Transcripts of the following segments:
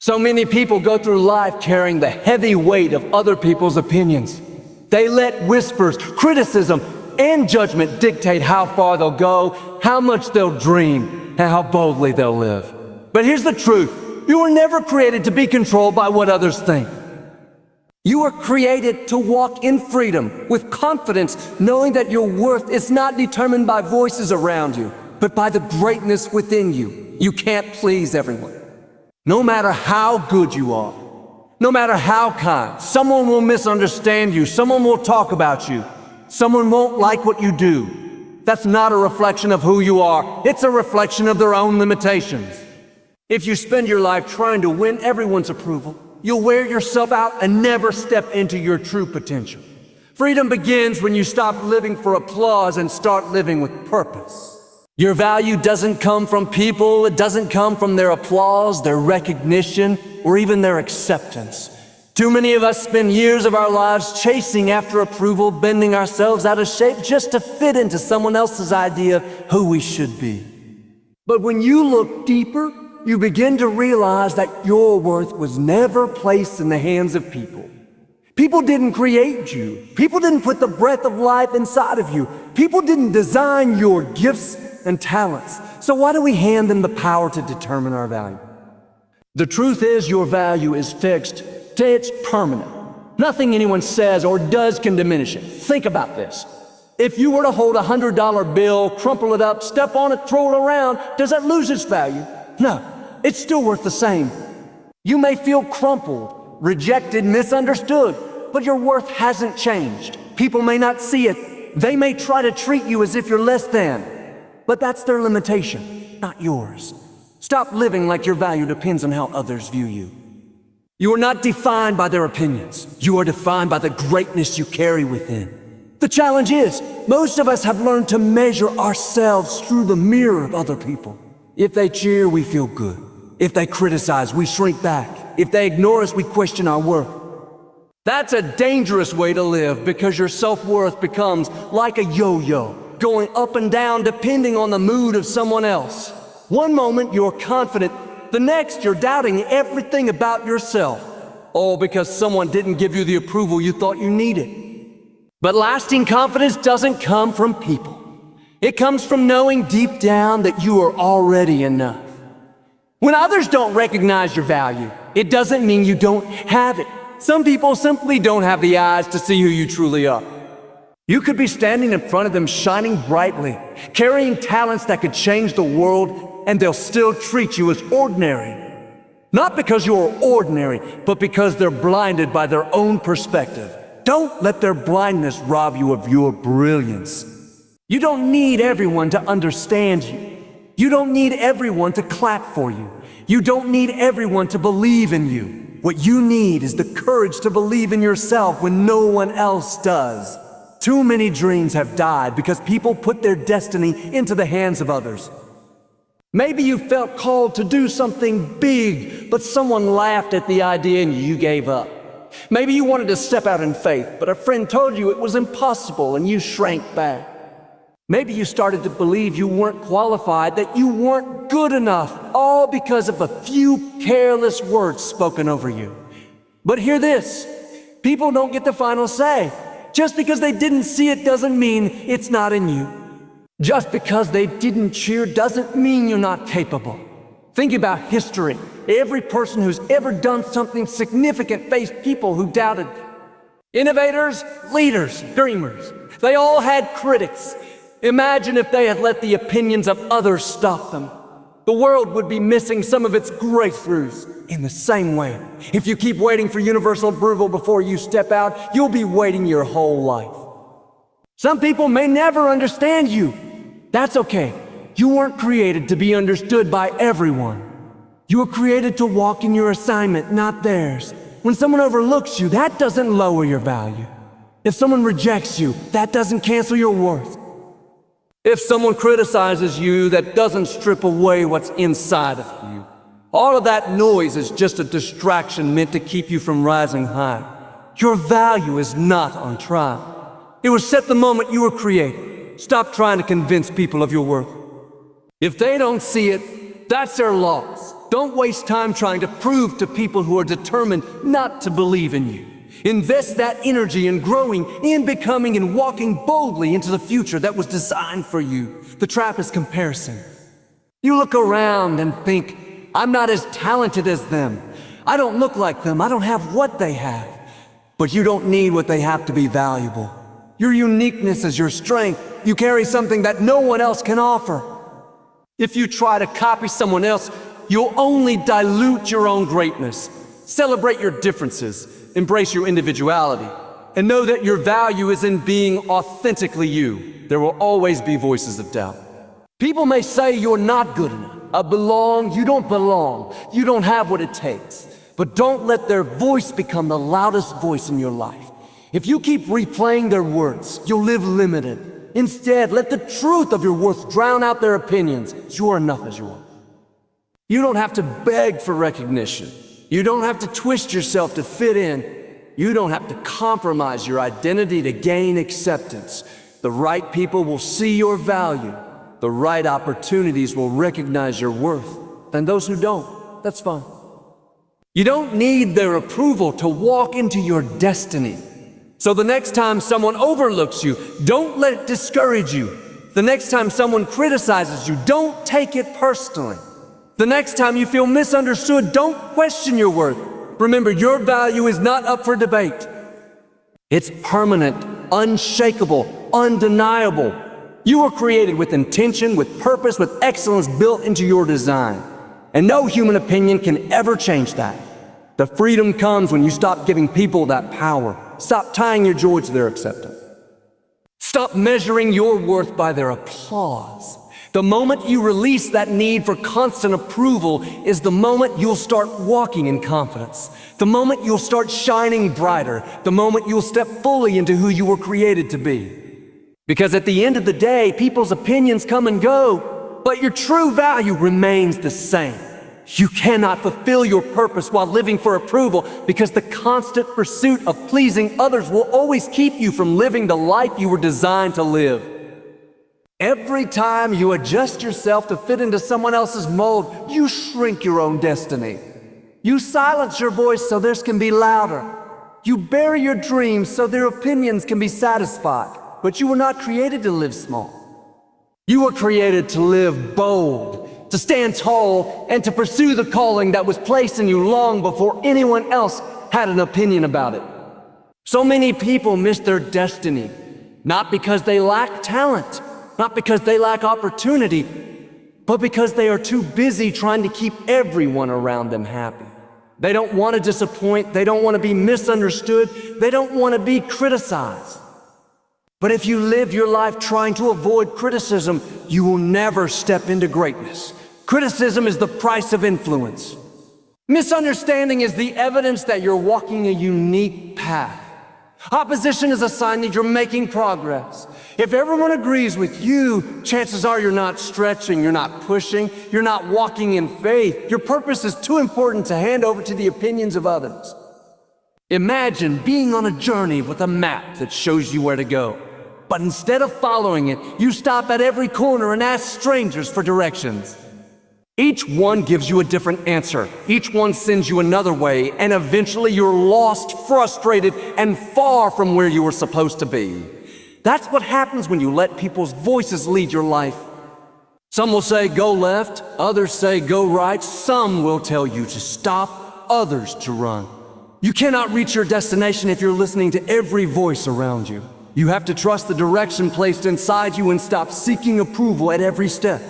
So many people go through life carrying the heavy weight of other people's opinions. They let whispers, criticism, and judgment dictate how far they'll go, how much they'll dream, and how boldly they'll live. But here's the truth. You were never created to be controlled by what others think. You were created to walk in freedom, with confidence, knowing that your worth is not determined by voices around you, but by the greatness within you. You can't please everyone. No matter how good you are, no matter how kind, someone will misunderstand you, someone will talk about you, someone won't like what you do. That's not a reflection of who you are, it's a reflection of their own limitations. If you spend your life trying to win everyone's approval, you'll wear yourself out and never step into your true potential. Freedom begins when you stop living for applause and start living with purpose. Your value doesn't come from people, it doesn't come from their applause, their recognition, or even their acceptance. Too many of us spend years of our lives chasing after approval, bending ourselves out of shape just to fit into someone else's idea of who we should be. But when you look deeper, you begin to realize that your worth was never placed in the hands of people. People didn't create you. People didn't put the breath of life inside of you. People didn't design your gifts and talents. So why do we hand them the power to determine our value? The truth is, your value is fixed. It's permanent. Nothing anyone says or does can diminish it. Think about this. If you were to hold a $100 bill, crumple it up, step on it, throw it around, does that lose its value? No, it's still worth the same. You may feel crumpled, rejected, misunderstood, but your worth hasn't changed. People may not see it. They may try to treat you as if you're less than, but that's their limitation, not yours. Stop living like your value depends on how others view you. You are not defined by their opinions. You are defined by the greatness you carry within. The challenge is, most of us have learned to measure ourselves through the mirror of other people. If they cheer, we feel good. If they criticize, we shrink back. If they ignore us, we question our worth. That's a dangerous way to live because your self-worth becomes like a yo-yo, going up and down depending on the mood of someone else. One moment you're confident, the next you're doubting everything about yourself, all because someone didn't give you the approval you thought you needed. But lasting confidence doesn't come from people. It comes from knowing deep down that you are already enough. When others don't recognize your value, it doesn't mean you don't have it. Some people simply don't have the eyes to see who you truly are. You could be standing in front of them shining brightly, carrying talents that could change the world, and they'll still treat you as ordinary. Not because you're ordinary, but because they're blinded by their own perspective. Don't let their blindness rob you of your brilliance. You don't need everyone to understand you. You don't need everyone to clap for you. You don't need everyone to believe in you. What you need is the courage to believe in yourself when no one else does. Too many dreams have died because people put their destiny into the hands of others. Maybe you felt called to do something big, but someone laughed at the idea and you gave up. Maybe you wanted to step out in faith, but a friend told you it was impossible and you shrank back. Maybe you started to believe you weren't qualified, that you weren't good enough, all because of a few careless words spoken over you. But hear this, people don't get the final say. Just because they didn't see it doesn't mean it's not in you. Just because they didn't cheer doesn't mean you're not capable. Think about history. Every person who's ever done something significant faced people who doubted them. Innovators, leaders, dreamers, they all had critics. Imagine if they had let the opinions of others stop them. The world would be missing some of its breakthroughs. In the same way, if you keep waiting for universal approval before you step out, you'll be waiting your whole life. Some people may never understand you. That's okay. You weren't created to be understood by everyone. You were created to walk in your assignment, not theirs. When someone overlooks you, that doesn't lower your value. If someone rejects you, that doesn't cancel your worth. If someone criticizes you, that doesn't strip away what's inside of you. All of that noise is just a distraction meant to keep you from rising high. Your value is not on trial. It was set the moment you were created. Stop trying to convince people of your worth. If they don't see it, that's their loss. Don't waste time trying to prove to people who are determined not to believe in you. Invest that energy in growing, in becoming, and walking boldly into the future that was designed for you. The trap is comparison. You look around and think, I'm not as talented as them. I don't look like them. I don't have what they have. But you don't need what they have to be valuable. Your uniqueness is your strength. You carry something that no one else can offer. If you try to copy someone else, you'll only dilute your own greatness. Celebrate your differences. Embrace your individuality. And know that your value is in being authentically you. There will always be voices of doubt. People may say you're not good enough. You don't belong. You don't have what it takes. But don't let their voice become the loudest voice in your life. If you keep replaying their words, you'll live limited. Instead, let the truth of your worth drown out their opinions. You are enough as you are. You don't have to beg for recognition. You don't have to twist yourself to fit in. You don't have to compromise your identity to gain acceptance. The right people will see your value. The right opportunities will recognize your worth. And those who don't, that's fine. You don't need their approval to walk into your destiny. So the next time someone overlooks you, don't let it discourage you. The next time someone criticizes you, don't take it personally. The next time you feel misunderstood, don't question your worth. Remember, your value is not up for debate. It's permanent, unshakable, undeniable. You were created with intention, with purpose, with excellence built into your design. And no human opinion can ever change that. The freedom comes when you stop giving people that power. Stop tying your joy to their acceptance. Stop measuring your worth by their applause. The moment you release that need for constant approval is the moment you'll start walking in confidence. The moment you'll start shining brighter. The moment you'll step fully into who you were created to be. Because at the end of the day, people's opinions come and go, but your true value remains the same. You cannot fulfill your purpose while living for approval because the constant pursuit of pleasing others will always keep you from living the life you were designed to live. Every time you adjust yourself to fit into someone else's mold, you shrink your own destiny. You silence your voice so theirs can be louder. You bury your dreams so their opinions can be satisfied. But you were not created to live small. You were created to live bold, to stand tall, and to pursue the calling that was placed in you long before anyone else had an opinion about it. So many people miss their destiny, not because they lack talent, not because they lack opportunity, but because they are too busy trying to keep everyone around them happy. They don't want to disappoint, they don't want to be misunderstood, they don't want to be criticized. But if you live your life trying to avoid criticism, you will never step into greatness. Criticism is the price of influence. Misunderstanding is the evidence that you're walking a unique path. Opposition is a sign that you're making progress. If everyone agrees with you, chances are you're not stretching, you're not pushing, you're not walking in faith. Your purpose is too important to hand over to the opinions of others. Imagine being on a journey with a map that shows you where to go. But instead of following it, you stop at every corner and ask strangers for directions. Each one gives you a different answer. Each one sends you another way, and eventually you're lost, frustrated, and far from where you were supposed to be. That's what happens when you let people's voices lead your life. Some will say go left, others say go right. Some will tell you to stop, others to run. You cannot reach your destination if you're listening to every voice around you. You have to trust the direction placed inside you and stop seeking approval at every step.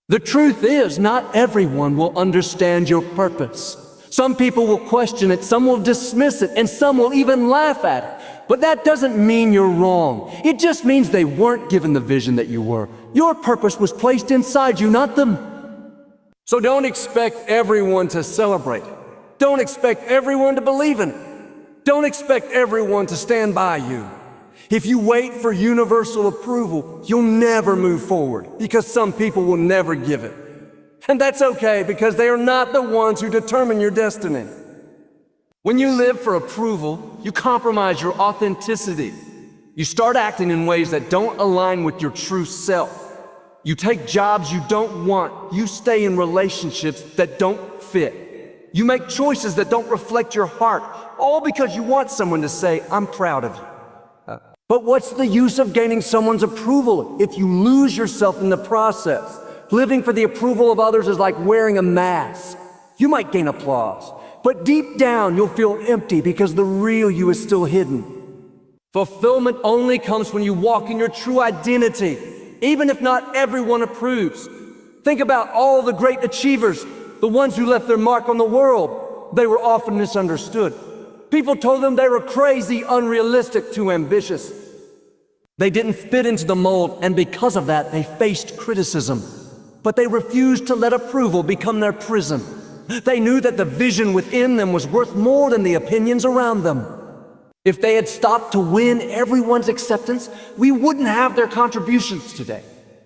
The truth is, not everyone will understand your purpose. Some people will question it, some will dismiss it, and some will even laugh at it. But that doesn't mean you're wrong. It just means they weren't given the vision that you were. Your purpose was placed inside you, not them. So don't expect everyone to celebrate it. Don't expect everyone to believe in it. Don't expect everyone to stand by you. If you wait for universal approval, you'll never move forward because some people will never give it. And that's okay because they are not the ones who determine your destiny. When you live for approval, you compromise your authenticity. You start acting in ways that don't align with your true self. You take jobs you don't want. You stay in relationships that don't fit. You make choices that don't reflect your heart, all because you want someone to say, "I'm proud of you." But what's the use of gaining someone's approval if you lose yourself in the process? Living for the approval of others is like wearing a mask. You might gain applause, but deep down you'll feel empty because the real you is still hidden. Fulfillment only comes when you walk in your true identity, even if not everyone approves. Think about all the great achievers, the ones who left their mark on the world. They were often misunderstood. People told them they were crazy, unrealistic, too ambitious. They didn't fit into the mold, and because of that, they faced criticism. But they refused to let approval become their prison. They knew that the vision within them was worth more than the opinions around them. If they had stopped to win everyone's acceptance, we wouldn't have their contributions today.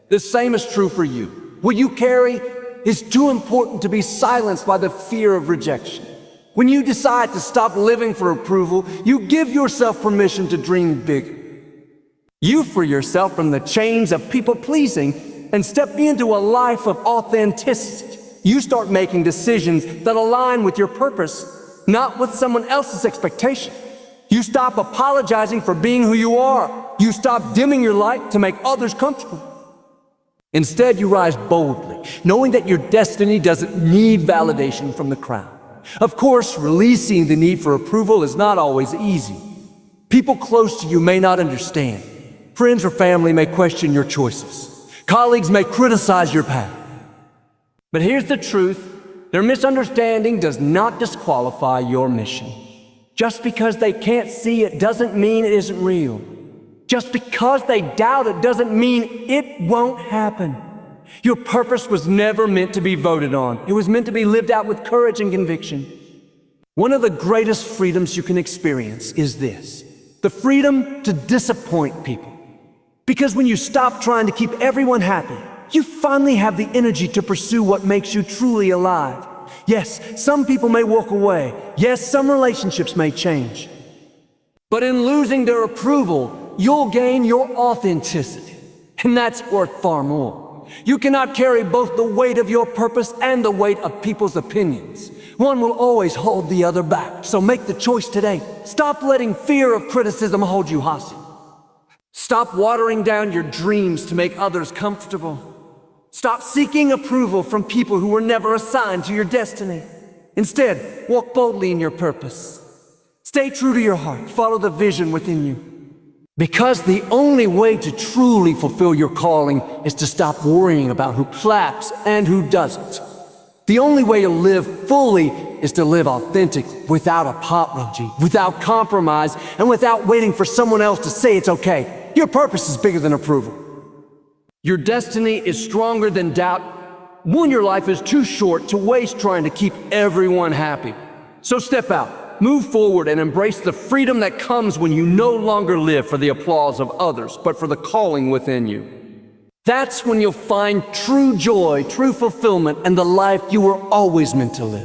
The same is true for you. What you carry is too important to be silenced by the fear of rejection. When you decide to stop living for approval, you give yourself permission to dream bigger. You free yourself from the chains of people-pleasing and step into a life of authenticity. You start making decisions that align with your purpose, not with someone else's expectation. You stop apologizing for being who you are. You stop dimming your light to make others comfortable. Instead, you rise boldly, knowing that your destiny doesn't need validation from the crowd. Of course, releasing the need for approval is not always easy. People close to you may not understand. Friends or family may question your choices. Colleagues may criticize your path. But here's the truth. Their misunderstanding does not disqualify your mission. Just because they can't see it doesn't mean it isn't real. Just because they doubt it doesn't mean it won't happen. Your purpose was never meant to be voted on. It was meant to be lived out with courage and conviction. One of the greatest freedoms you can experience is this: the freedom to disappoint people. Because when you stop trying to keep everyone happy, you finally have the energy to pursue what makes you truly alive. Yes, some people may walk away. Yes, some relationships may change. But in losing their approval, you'll gain your authenticity. And that's worth far more. You cannot carry both the weight of your purpose and the weight of people's opinions. One will always hold the other back. So make the choice today. Stop letting fear of criticism hold you hostage. Stop watering down your dreams to make others comfortable. Stop seeking approval from people who were never assigned to your destiny. Instead, walk boldly in your purpose. Stay true to your heart. Follow the vision within you. Because the only way to truly fulfill your calling is to stop worrying about who claps and who doesn't. The only way to live fully is to live authentically, without apology, without compromise, and without waiting for someone else to say it's okay. Your purpose is bigger than approval. Your destiny is stronger than doubt. One, your life is too short to waste trying to keep everyone happy. So step out, move forward, and embrace the freedom that comes when you no longer live for the applause of others, but for the calling within you. That's when you'll find true joy, true fulfillment, and the life you were always meant to live.